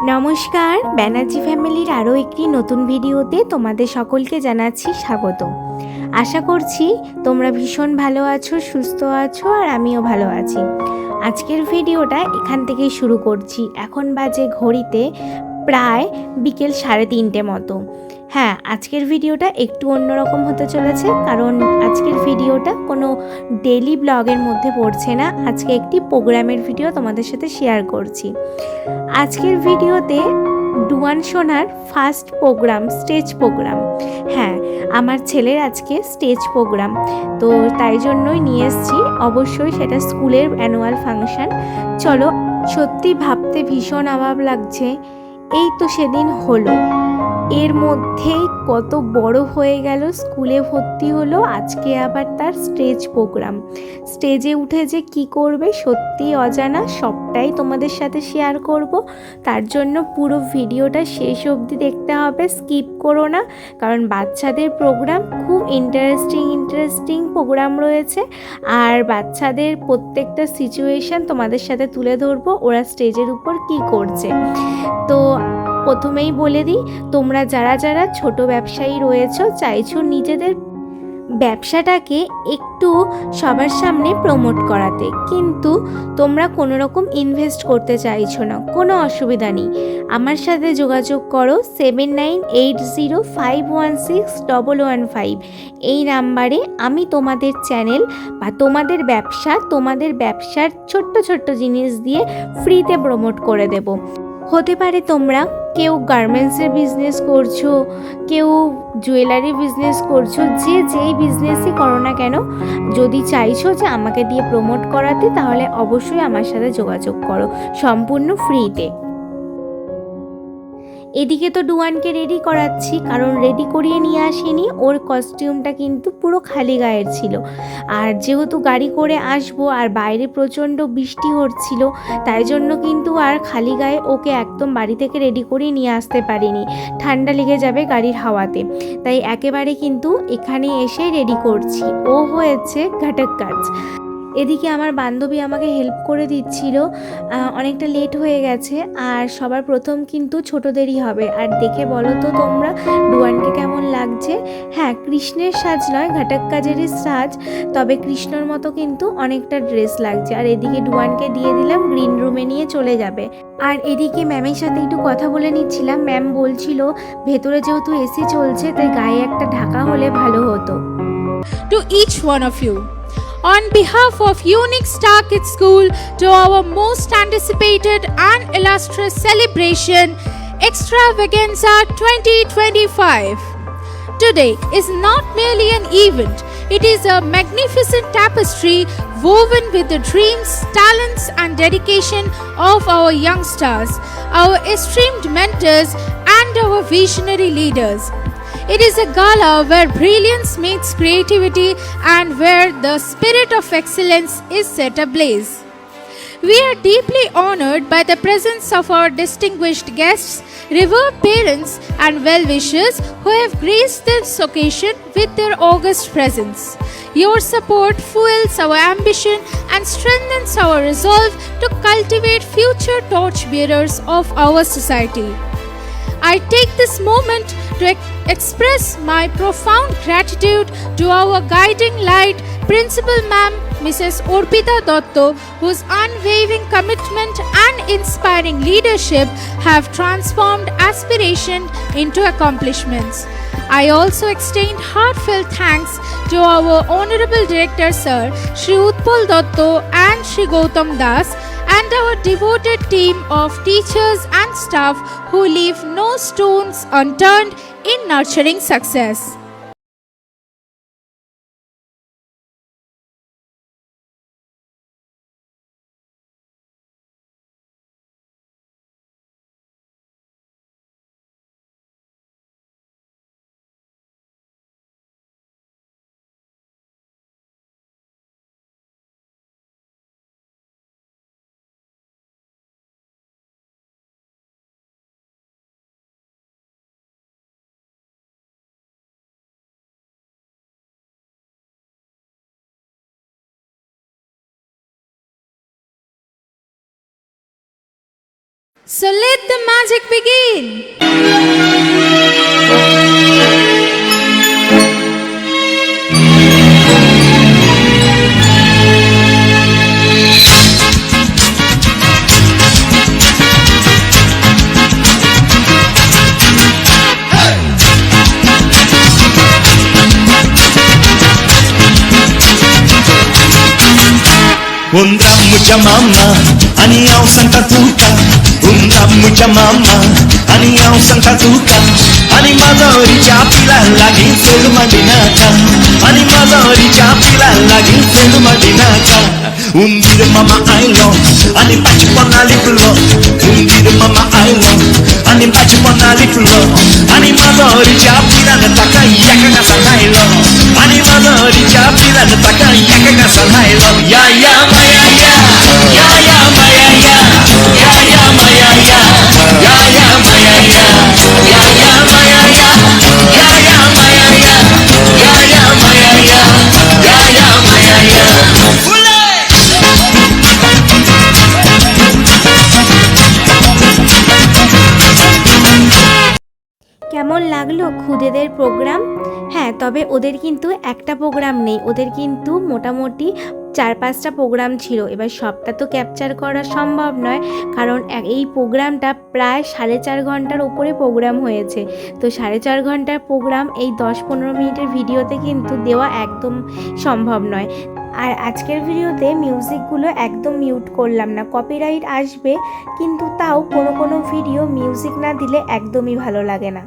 নমস্কার, ব্যানার্জি ফ্যামিলির আরও একটি নতুন ভিডিওতে তোমাদের সকলকে জানাচ্ছি স্বাগত। আশা করছি তোমরা ভীষণ ভালো আছো, সুস্থ আছো, আর আমিও ভালো আছি। আজকের ভিডিওটা এখান থেকেই শুরু করছি। এখন বাজে ঘড়িতে প্রায় বিকেল 3:30 মতো। হ্যাঁ, আজকের ভিডিওটা একটু অন্যরকম হতে চলেছে, কারণ আজকের ভিডিওটা কোনো ডেলি ব্লগের মধ্যে পড়ছে না। আজকে একটি প্রোগ্রামের ভিডিও তোমাদের সাথে শেয়ার করছি। আজকের ভিডিওতে ডুয়ান সোনার ফার্স্ট প্রোগ্রাম, স্টেজ প্রোগ্রাম। হ্যাঁ, আমার ছেলের আজকে স্টেজ প্রোগ্রাম, তো তাই জন্যই নিয়ে এসেছি। অবশ্যই সেটা স্কুলের অ্যানুয়াল ফাংশন। চলো, সত্যি ভাবতে ভীষণ অবাক লাগছে। এই তো সেদিন হলো, এর মধ্যেই কত বড় হয়ে গেল, স্কুলে ভর্তি হলো, আজকে আবার তার স্টেজ প্রোগ্রাম। স্টেজে উঠে যে কি করবে সত্যি অজানা, সবটাই তোমাদের সাথে শেয়ার করব। তার জন্য পুরো ভিডিওটা শেষ অবধি দেখতে হবে, স্কিপ করো না, কারণ বাচ্চাদের প্রোগ্রাম খুব ইন্টারেস্টিং প্রোগ্রাম রয়েছে। আর বাচ্চাদের প্রত্যেকটা সিচুয়েশন তোমাদের সাথে তুলে ধরবো, ওরা স্টেজের উপর কি করছে। তো প্রথমেই বলে দিই, তোমরা যারা যারা ছোট ব্যবসায়ী রয়েছো, চাইছো নিজেদের ব্যবসাটাকে একটু সবার সামনে প্রমোট করাতে, কিন্তু তোমরা কোনো রকম ইনভেস্ট করতে চাইছো না, কোনো অসুবিধা নেই। আমার সাথে যোগাযোগ করো 7980516115। এই নাম্বারে আমি তোমাদের চ্যানেল বা তোমাদের ব্যবসা, তোমাদের ব্যবসার ছোট্ট ছোট্ট জিনিস দিয়ে ফ্রিতে প্রমোট করে দেব। হতে পারে তোমরা কেউ গার্মেন্টসের বিজনেস করছো, কেউ জুয়েলারি বিজনেস করছো, যে যেই বিজনেসই করো না কেন, যদি চাইছো যে আমাকে দিয়ে প্রমোট করাতে, তাহলে অবশ্যই আমার সাথে যোগাযোগ করো সম্পূর্ণ ফ্রিতে। এদিকে তো ডুয়ানকে রেডি করাচ্ছি, কারণ রেডি করিয়ে নিয়ে আসিনি, ওর কস্টিউমটা কিন্তু পুরো খালি গায়ের ছিল। আর যেহেতু গাড়ি করে আসবো আর বাইরে প্রচণ্ড বৃষ্টি হচ্ছিল, তাই জন্য কিন্তু আর খালি গায়ে ওকে একদম বাড়ি থেকে রেডি করিয়ে নিয়ে আসতে পারিনি, ঠান্ডা লেগে যাবে গাড়ির হাওয়াতে। তাই একেবারে কিন্তু এখানে এসে রেডি করছি। ও হয়েছে ঘাটাক কাজ। এদিকে আমার বান্ধবী আমাকে হেল্প করে দিচ্ছিল। অনেকটা লেট হয়ে গেছে, আর সবার প্রথম কিন্তু ছোটদেরই হবে। আর দেখে বলো তো তোমরা ডুয়ানকে কেমন লাগছে। হ্যাঁ, কৃষ্ণের সাজ নয়, ঘাটাক কাজেরই সাজ, তবে কৃষ্ণর মতো কিন্তু অনেকটা ড্রেস লাগছে। আর এদিকে ডুয়ানকে দিয়ে দিলাম, গ্রিন রুমে নিয়ে চলে যাবে। আর এদিকে ম্যামের সাথে একটু কথা বলে নিচ্ছিলাম। ম্যাম বলছিল ভেতরে যেহেতু এসি চলছে, তাই গায়ে একটা ঢাকা হলে ভালো হতো। To each one of you, on behalf of Unique Star Kids School, to our most anticipated and illustrious celebration, Extravaganza 2025. Today is not merely an event, it is a magnificent tapestry woven with the dreams, talents, and dedication of our young stars, our esteemed mentors, and our visionary leaders. It is a gala where brilliance meets creativity and where the spirit of excellence is set ablaze. We are deeply honored by the presence of our distinguished guests, revered parents, and well-wishers who have graced this occasion with their august presence. Your support fuels our ambition and strengthens our resolve to cultivate future torchbearers of our society. I take this moment to express my profound gratitude to our guiding light, Principal Ma'am Mrs. Orpita Dotto, whose unwavering commitment and inspiring leadership have transformed aspiration into accomplishments. I also extend heartfelt thanks to our Honorable Director Sir, Shri Utpal Dotto and Shri Gautam Das, and our devoted team of teachers and staff who leave no stones unturned in nurturing success. So let the magic begin. Undamucha mama, aniyaw Santa Tuca. Undamucha mama, aniyaw Santa Tuca. Ani mazoricha pila lagin selu madinaka. Ani mazoricha pila lagin selu madinaka. Undir mama ailo, ani pachipona likulo. Undir mama ailo, ani pachipona likulo. Ani mazoricha pila nataka yaka kasanailo. Ani mazoricha pila nataka yaka kasanailo. Ya ya maya ya, ya ya maya ya, ya ya maya ya, ya ya maya ya, ya ya maya ya, ya ya maya ya, ya ya maya ya, ya ya maya ya. কেমন লাগলো খুদেদের programme? হ্যাঁ, তবে ওদের কিন্তু একটা programme নেই, ওদের কিন্তু মোটামুটি 4-5টা প্রোগ্রাম ছিল। এবার সবটা তো ক্যাপচার করা সম্ভব নয়, কারণ এই প্রোগ্রামটা প্রায় 4.5 ঘন্টার উপরে প্রোগ্রাম হয়েছে। তো 4.5 ঘন্টার প্রোগ্রাম এই 10-15 মিনিটের ভিডিওতে কিন্তু দেওয়া একদম সম্ভব নয়। আর আজকের ভিডিওতে মিউজিকগুলো একদম মিউট করলাম না, কপিরাইট আসবে, কিন্তু তাও কোনো ভিডিও মিউজিক না দিলে একদমই ভালো লাগে না।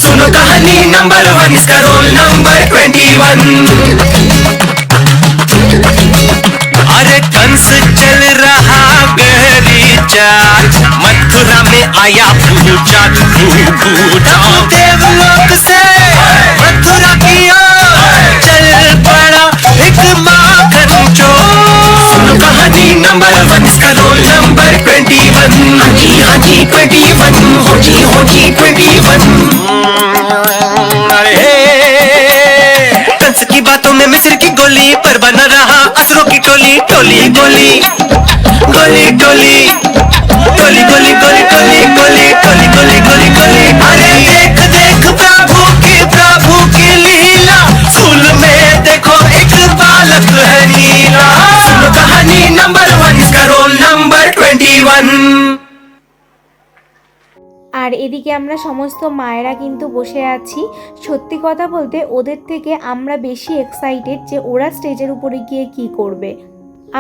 सुनो कहानी नंबर 1, इसका रोल नंबर 21। अरे कंस चल रहा गहरी चाल, मथुरा में आया पूजा देवलोक से मथुरा की ओर चल पड़ा एक माखन चोर। सुनो कहानी नंबर 1, इसका रोल नंबर 21। हाँ जी 21, हो जी 21। कंस की बातों में मिस्र की गोली पर बना रहा असुरों की टोली। टोली गोली गोली टोली गोली गोली गोली गोली गोली गोली गोली गोली गोली। अरे देख देख प्रभु की लीला, फूल में देखो एक बालक है नीला। सुनो कहानी नंबर 1, इसका रोल नंबर 21। আর এদিকে আমরা সমস্ত মায়েরা কিন্তু বসে আছি। সত্যি কথা বলতে ওদের থেকে আমরা বেশি এক্সাইটেড যে ওরা স্টেজের উপরে গিয়ে কি করবে।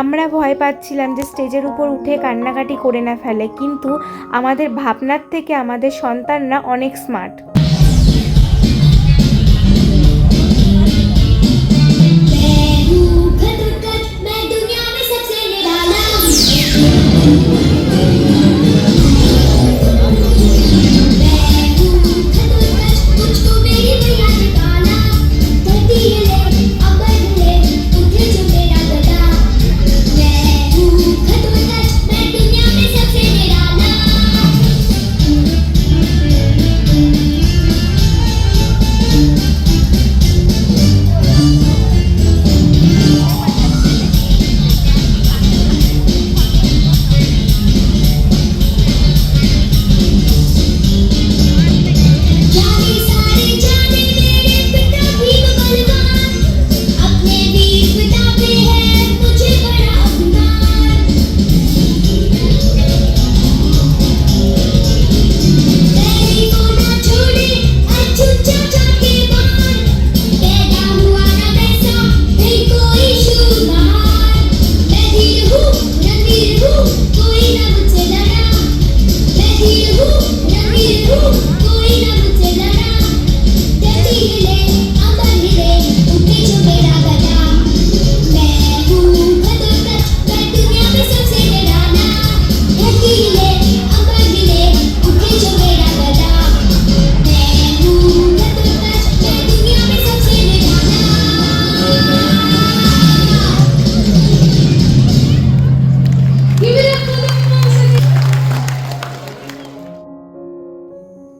আমরা ভয় পাচ্ছিলাম যে স্টেজের উপর উঠে কান্নাকাটি করে না ফেলে, কিন্তু আমাদের ভাবনার থেকে আমাদের সন্তানরা অনেক স্মার্ট।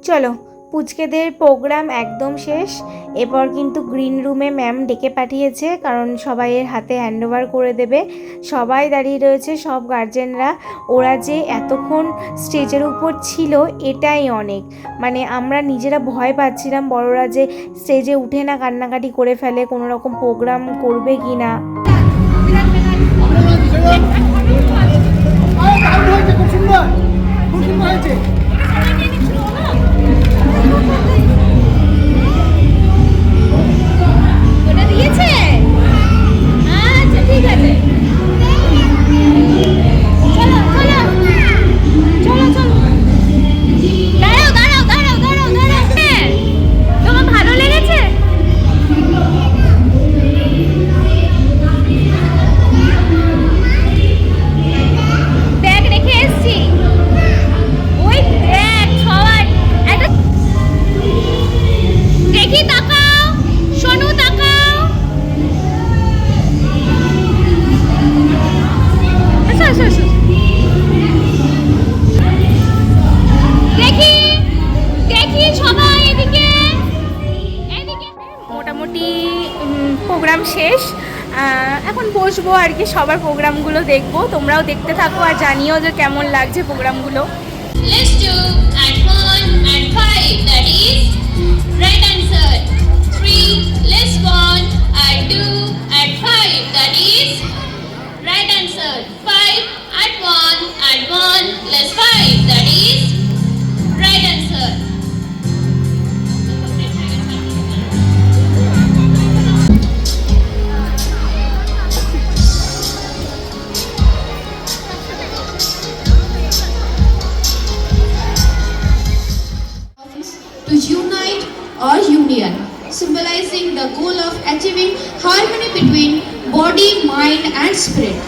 চলো পুচকেদের প্রোগ্রাম একদম শেষ। এরপর কিন্তু গ্রিন রুমে ম্যাম ডেকে পাঠিয়েছে, কারণ সবাইয়ের হাতে হ্যান্ডওভার করে দেবে। সবাই দাঁড়িয়ে রয়েছে, সব গার্জেনরা। ওরা যে এতক্ষণ স্টেজের উপর ছিল এটাই অনেক, মানে আমরা নিজেরা ভয় পাচ্ছিলাম বড়রা যে স্টেজে উঠে না কান্নাকাটি করে ফেলে, কোনো রকম প্রোগ্রাম করবে কি না। খুব সুন্দর হয়েছে। ওটা দিয়েছে? আচ্ছা ঠিক আছে, চলো চলো চলো চলো, দাঁড়াও দাঁড়াও দাঁড়াও দাঁড়াও দাঁড়াও। হ্যাঁ, তোমার ভালো লেগেছে? ব্যাগ রেখে এসছি, ওই দেখ সবাই একটা দেখি, তাকাও সোনু, তাকাও। আচ্ছা আচ্ছা আচ্ছা, দেখি দেখি সবাই এদিকে এদিকে। মোটামুটি প্রোগ্রাম শেষ, এখন বসবো আর কি, সবার প্রোগ্রামগুলো দেখবো। তোমরাও দেখতে থাকো আর জানিও যে কেমন লাগছে প্রোগ্রামগুলো। Let's do at 1 and 5, that is right answer. 3, let's 1 at 2 at 5, that is right answer. 5 at 1 at 1, let's 5, that is right answer. To unite or union, symbolizing the goal of achieving harmony between body, mind and spirit.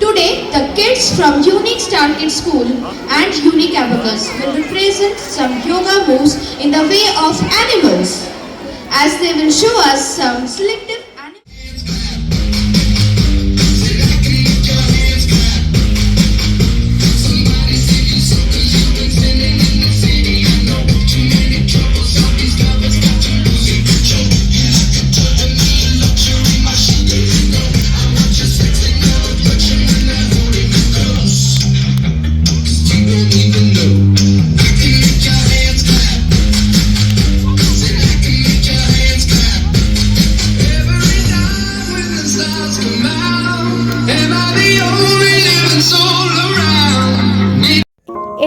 Today, the kids from Unique Star Kids School and Unique Abacus will represent some yoga moves in the way of animals, as they will show us some selective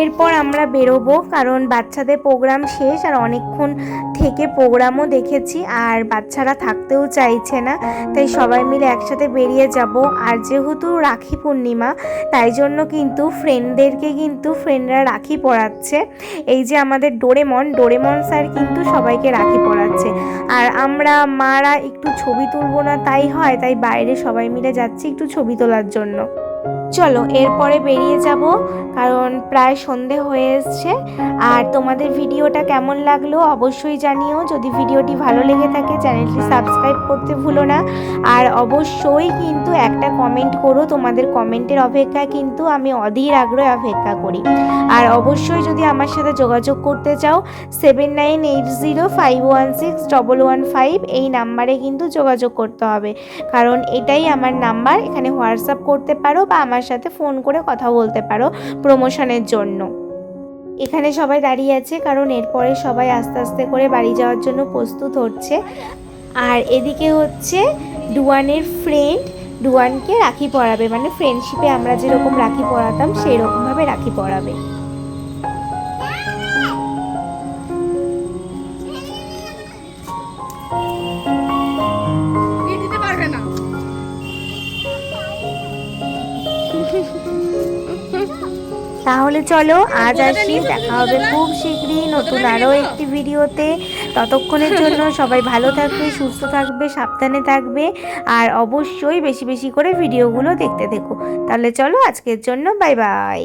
এরপর আমরা বেরোবো, কারণ বাচ্চাদের programme শেষ আর অনেকক্ষণ থেকে প্রোগ্রামও দেখেছি, আর বাচ্চারা থাকতেও চাইছে না, তাই সবাই মিলে একসাথে বেরিয়ে যাব। আর যেহেতু রাখি পূর্ণিমা, তাই জন্য কিন্তু ফ্রেন্ডরা রাখি পরাচ্ছে। এই যে আমাদের ডোরেমন স্যার কিন্তু সবাইকে রাখি পরাচ্ছে, আর আমরা মারা একটু ছবি তুলবো না তাই হয়, তাই বাইরে সবাই মিলে যাচ্ছি একটু ছবি তোলার জন্য। চলো এরপরে বেরিয়ে যাব, কারণ প্রায় সন্ধে হয়ে এসছে। আর তোমাদের ভিডিওটা কেমন লাগলো অবশ্যই জানিও। যদি ভিডিওটি ভালো লেগে থাকে চ্যানেলটি সাবস্ক্রাইব করতে ভুলো না, আর অবশ্যই কিন্তু একটা কমেন্ট করো। তোমাদের কমেন্টের অপেক্ষায় কিন্তু আমি অধীর আগ্রহে অপেক্ষা করি। আর অবশ্যই যদি আমার সাথে যোগাযোগ করতে চাও 7980516115 এই নাম্বারে কিন্তু যোগাযোগ করতে হবে, কারণ এটাই আমার নাম্বার। এখানে হোয়াটসঅ্যাপ করতে পারো বা আমার সাথে ফোন করে কথা বলতে পারো প্রমোশনের জন্য। এখানে সবাই দাঁড়িয়ে আছে, কারণ এরপরে সবাই আস্তে আস্তে করে বাড়ি যাওয়ার জন্য প্রস্তুত হচ্ছে। আর এদিকে হচ্ছে ডুয়ানের ফ্রেন্ড, ডুয়ানকে রাখি পরাবে, মানে ফ্রেন্ডশিপে আমরা যেরকম রাখি পরাতাম সেই রকমভাবে রাখি পরাবে। তাহলে চলো আজ আসি, দেখা হবে খুব শীঘ্রই নতুন আরও একটি ভিডিওতে। ততক্ষণের জন্য সবাই ভালো থাকবে, সুস্থ থাকবে, সাবধানে থাকবে, আর অবশ্যই বেশি বেশি করে ভিডিওগুলো দেখতে থেকো। তাহলে চলো আজকের জন্য বাই বাই।